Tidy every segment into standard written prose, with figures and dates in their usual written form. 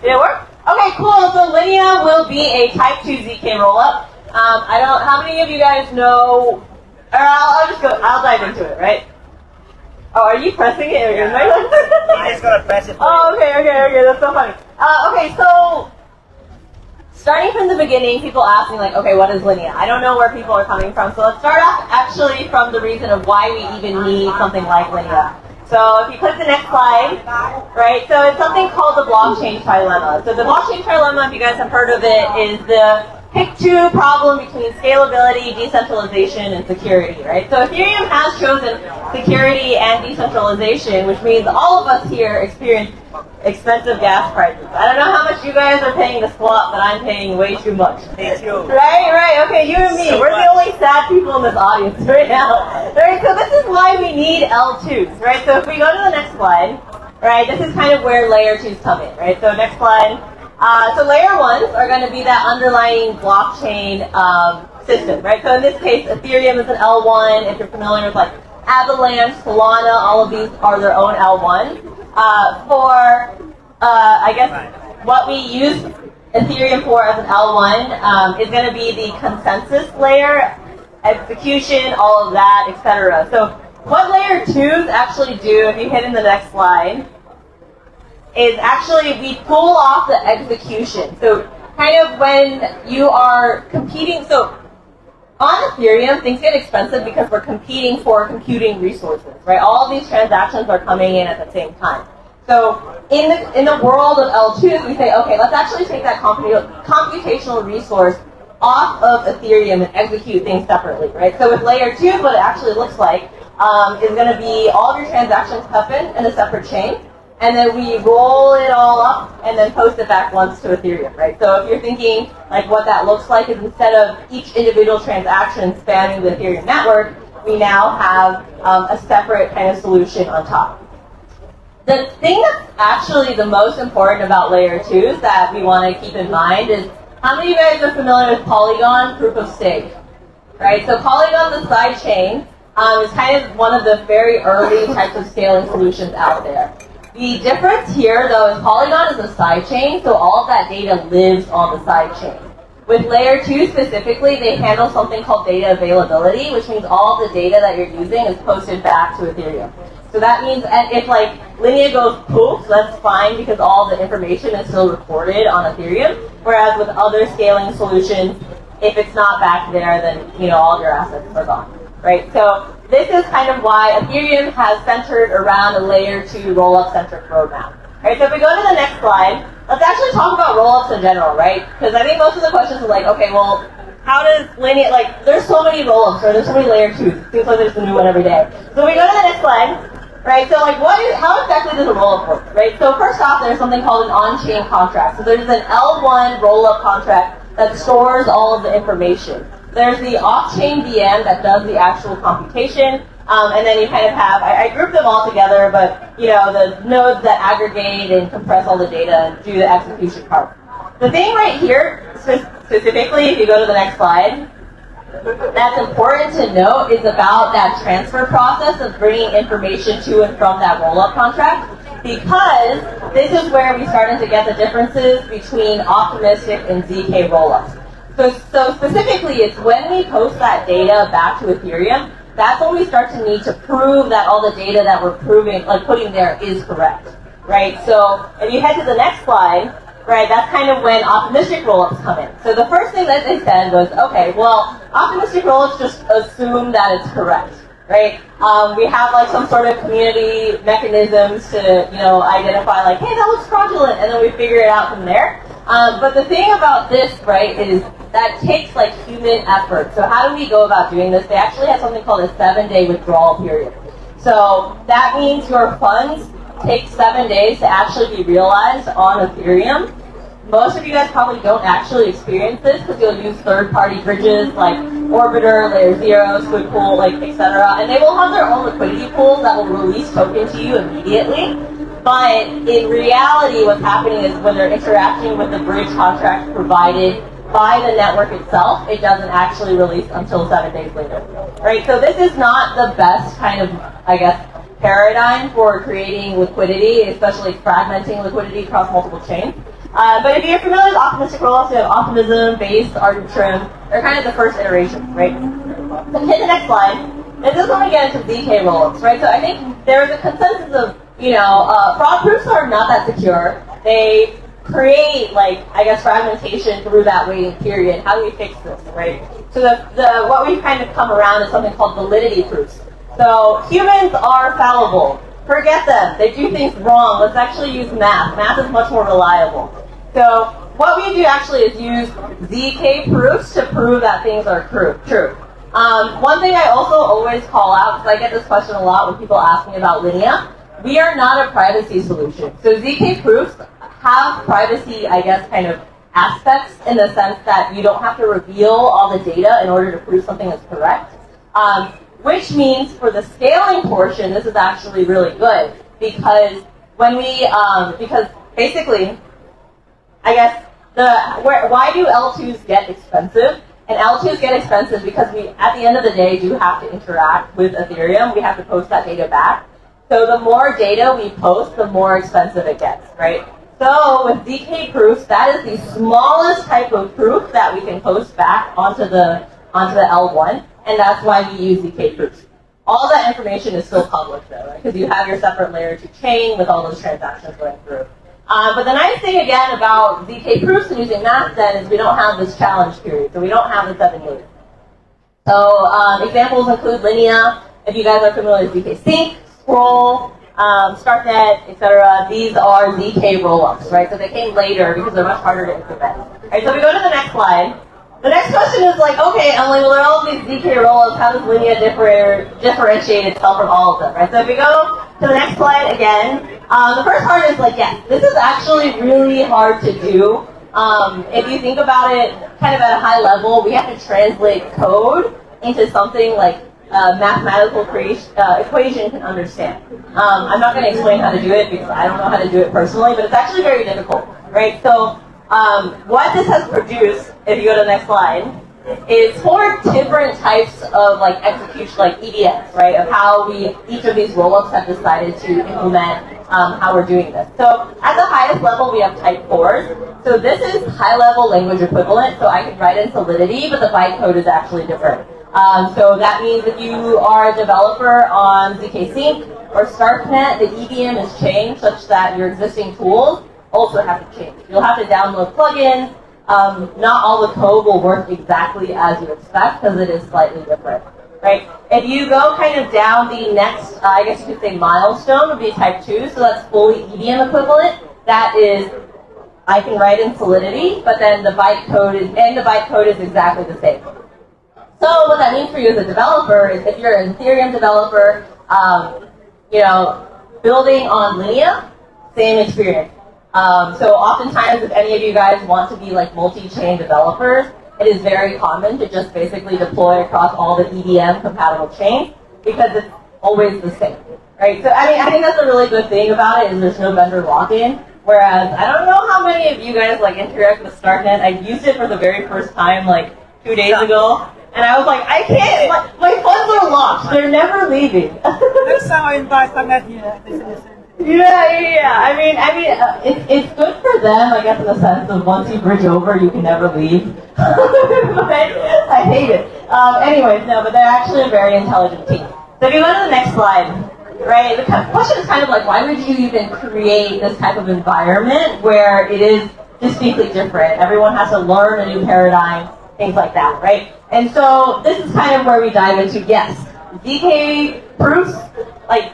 Did it work? Okay, cool. So Linea will be a Type 2 ZK rollup. How many of you guys know, or I'll dive into it, right? Oh, are you pressing it? Yeah. I'm just gonna press it. Oh, okay, that's so funny. Okay, so starting from the beginning, people ask me like, okay, what is Linea? I don't know where people are coming from, so let's start off actually from the reason of why we even need something like Linea. So if you click the next slide, right, so it's something called the blockchain trilemma. So the blockchain trilemma, if you guys have heard of it, is the pick two problem between scalability, decentralization, and security, right? So Ethereum has chosen security and decentralization, which means all of us here experience expensive gas prices. I don't know how much you guys are paying to swap, but I'm paying way too much. Me too. Right, okay, you and me. We're the only sad people in this audience right now. Right, so this is why we need L2s, right? So if we go to the next slide, right, this is kind of where layer 2s come in, right? So next slide. So layer 1s are going to be that underlying blockchain system, right? So in this case, Ethereum is an L1. If you're familiar with like Avalanche, Solana, all of these are their own L1s. I guess what we use Ethereum for as an L1 is going to be the consensus layer, execution, all of that, etc. So what layer 2s actually do, if you hit in the next slide, is actually we pull off the execution. So kind of when you are competing, so on Ethereum, things get expensive because we're competing for computing resources, right? All of these transactions are coming in at the same time. So in the world of L2s, we say, okay, let's actually take that computational resource off of Ethereum and execute things separately, right? So with layer 2, what it actually looks like is going to be all of your transactions happen in a separate chain, and then we roll it all up and then post it back once to Ethereum, right? So if you're thinking like what that looks like is instead of each individual transaction spanning the Ethereum network, we now have a separate kind of solution on top. The thing that's actually the most important about layer 2s that we want to keep in mind is how many of you guys are familiar with Polygon proof of stake, right? So Polygon, the side chain, is kind of one of the very early types of scaling solutions out there. The difference here, though, is Polygon is a side chain, so all of that data lives on the side chain. With layer 2 specifically, they handle something called data availability, which means all the data that you're using is posted back to Ethereum. So that means if like Linea goes poof, that's fine because all the information is still recorded on Ethereum. Whereas with other scaling solutions, if it's not back there, then all your assets are gone, right? So this is kind of why Ethereum has centered around a layer 2 rollup centric roadmap. Right, so if we go to the next slide, let's actually talk about rollups in general, right? Because I think most of the questions are like, okay, well, how does Linea, like, there's so many rollups, or there's so many layer 2s. It seems like there's a new one every day. So we go to the next slide, right? So like, how exactly does a rollup work, right? So first off, there's something called an on-chain contract. So there's an L1 rollup contract that stores all of the information. There's the off-chain VM that does the actual computation. And then you kind of have, I grouped them all together, but the nodes that aggregate and compress all the data and do the execution part. The thing right here, specifically, if you go to the next slide, that's important to note is about that transfer process of bringing information to and from that rollup contract, because this is where we started to get the differences between optimistic and ZK rollups. So specifically, it's when we post that data back to Ethereum, that's when we start to need to prove that all the data that we're putting there is correct, right? So if you head to the next slide, right, that's kind of when optimistic rollups come in. So the first thing that they said was, okay, well, optimistic rollups just assume that it's correct, right? We have like some sort of community mechanisms to, identify like, hey, that looks fraudulent, and then we figure it out from there. But the thing about this, right, is that takes like human effort. So how do we go about doing this? They actually have something called a 7-day withdrawal period. So that means your funds take 7 days to actually be realized on Ethereum. Most of you guys probably don't actually experience this because you'll use third-party bridges like Orbiter, Layer 0, Squid Pool, etc. And they will have their own liquidity pools that will release tokens to you immediately. But in reality, what's happening is when they're interacting with the bridge contract provided by the network itself, it doesn't actually release until 7 days later. Right? So this is not the best kind of, paradigm for creating liquidity, especially fragmenting liquidity across multiple chains. But if you're familiar with optimistic rollups, you have optimism, base, arbitrum. They're kind of the first iteration, right? So hit the next slide. This is when we get into ZK rollups, right? So I think there is a consensus of, fraud proofs are not that secure. They create, fragmentation through that waiting period. How do we fix this, right? So what we've kind of come around is something called validity proofs. So humans are fallible. Forget them. They do things wrong. Let's actually use math. Math is much more reliable. So what we do actually is use ZK proofs to prove that things are true. One thing I also always call out, because I get this question a lot when people ask me about Linea, we are not a privacy solution. So ZK proofs have privacy, kind of aspects in the sense that you don't have to reveal all the data in order to prove something is correct. Which means for the scaling portion, this is actually really good because because basically, why do L2s get expensive? And L2s get expensive because we, at the end of the day, do have to interact with Ethereum. We have to post that data back. So the more data we post, the more expensive it gets, right? So with ZK proofs, that is the smallest type of proof that we can post back onto the L1, and that's why we use ZK proofs. All that information is still public though, right? Because you have your separate layer 2 chain with all those transactions going through. But the nice thing again about ZK proofs and using math then is we don't have this challenge period, so we don't have the 7 days. So examples include Linea. If you guys are familiar with ZK Sync, Scroll, StartNet, etc. These are ZK rollups, right? So they came later because they're much harder to implement. All right, so we go to the next slide. The next question is okay, Emily, well, there are all these ZK rollups. How does Linea differentiate itself from all of them, right? So if we go to the next slide again, the first part is yes, this is actually really hard to do. If you think about it kind of at a high level, we have to translate code into something like mathematical equation can understand. I'm not going to explain how to do it because I don't know how to do it personally, but it's actually very difficult, right? So what this has produced, if you go to the next slide, is 4 different types of execution, EVMs, right? Of how each of these rollups have decided to implement how we're doing this. So at the highest level, we have type 4s. So this is high-level language equivalent. So I can write in Solidity, but the bytecode is actually different. So that means if you are a developer on ZK Sync or StarkNet, the EVM is changed such that your existing tools also have to change. You'll have to download plugins. Not all the code will work exactly as you expect because it is slightly different, right? If you go kind of down the next, I guess you could say milestone would be type 2, so that's fully EVM equivalent. That is, I can write in Solidity, but then the bytecode is exactly the same. So what that means for you as a developer is if you're an Ethereum developer, building on Linea, same experience. So oftentimes, if any of you guys want to be multi-chain developers, it is very common to just basically deploy across all the EVM compatible chains because it's always the same, right? So I think that's a really good thing about it is there's no vendor lock-in. Whereas I don't know how many of you guys interact with StarkNet. I used it for the very first time 2 days ago, and I was I can't. My funds are locked. They're never leaving. Next time I invite StarkNet here. Yeah. It's good for them, I guess, in the sense of once you bridge over, you can never leave. But I hate it. Anyways, no, but they're actually a very intelligent team. So if you go to the next slide, right, the question is kind of why would you even create this type of environment where it is distinctly different? Everyone has to learn a new paradigm, things like that, right? And so this is kind of where we dive into, yes, ZK proofs,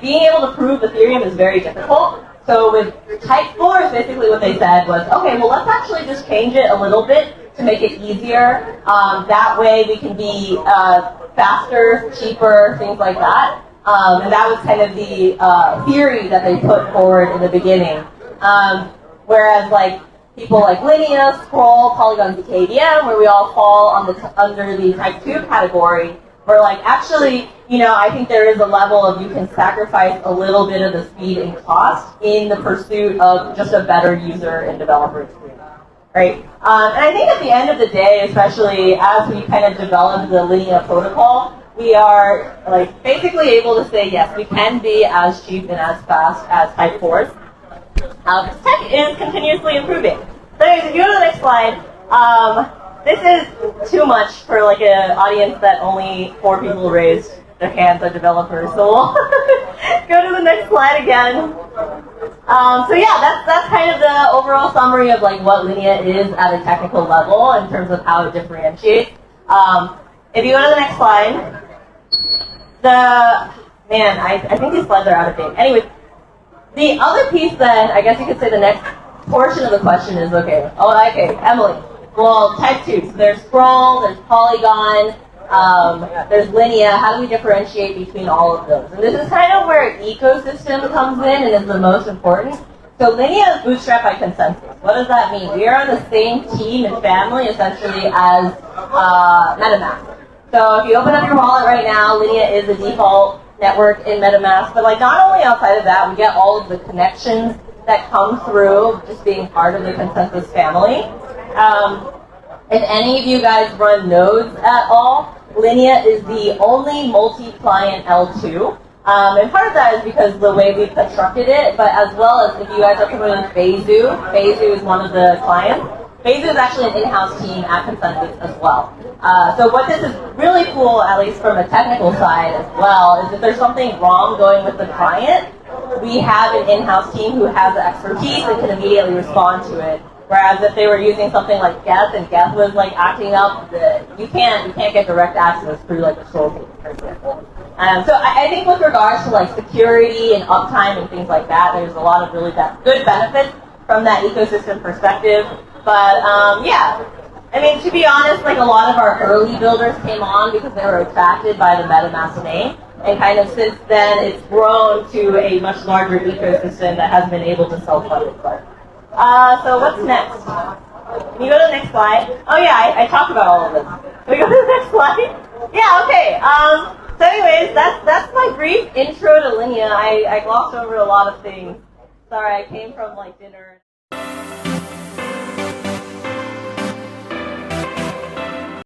being able to prove Ethereum is very difficult. So with type 4, basically what they said was, okay, well, let's actually just change it a little bit to make it easier. That way we can be faster, cheaper, things like that. And that was kind of the theory that they put forward in the beginning. Whereas people like Linea, Scroll, Polygon, ZKVM, where we all fall under the type 2 category, where actually, I think there is a level of you can sacrifice a little bit of the speed and cost in the pursuit of just a better user and developer experience, right? And I think at the end of the day, especially as we kind of develop the Linea protocol, we are basically able to say, yes, we can be as cheap and as fast as type 4s. Tech is continuously improving. So anyways, if you go to the next slide, this is too much for like an audience that only 4 people raised their hands are developers. So we'll go to the next slide again. So yeah, that's kind of the overall summary of like what Linea is at a technical level in terms of how it differentiates. If you go to the next slide, I think these slides are out of date. Anyway, the other piece then, I guess you could say the next portion of the question is, okay, Emily. Well, type 2, so there's Scroll, there's Polygon, there's Linea. How do we differentiate between all of those? And this is kind of where ecosystem comes in and is the most important. So Linea is bootstrapped by consensus. What does that mean? We are on the same team and family, essentially, as MetaMask. So if you open up your wallet right now, Linea is the default network in MetaMask. But like not only outside of that, we get all of the connections that come through just being part of the consensus family. If any of you guys run nodes at all, Linea is the only multi-client L2. And part of that is because the way we've constructed it, but as well as if you guys are familiar with Beidou is one of the clients. Beidou is actually an in-house team at Consensus as well. So what this is really cool, at least from a technical side as well, is if there's something wrong going with the client, we have an in-house team who has the expertise and can immediately respond to it. Whereas if they were using something like Geth and Geth was like acting up, you can't get direct access through like the Scroll team, for example. So I think with regards to like security and uptime and things like that, there's a lot of really good benefits from that ecosystem perspective. But yeah, I mean, to be honest, like a lot of our early builders came on because they were attracted by the MetaMask name. And kind of since then, it's grown to a much larger ecosystem that has been able to self-fund itself. So what's next? Can you go to the next slide? Oh yeah, I talked about all of this. Can we go to the next slide? Yeah, okay. So anyways, that's my brief intro to Linea. I glossed over a lot of things. Sorry, I came from like dinner.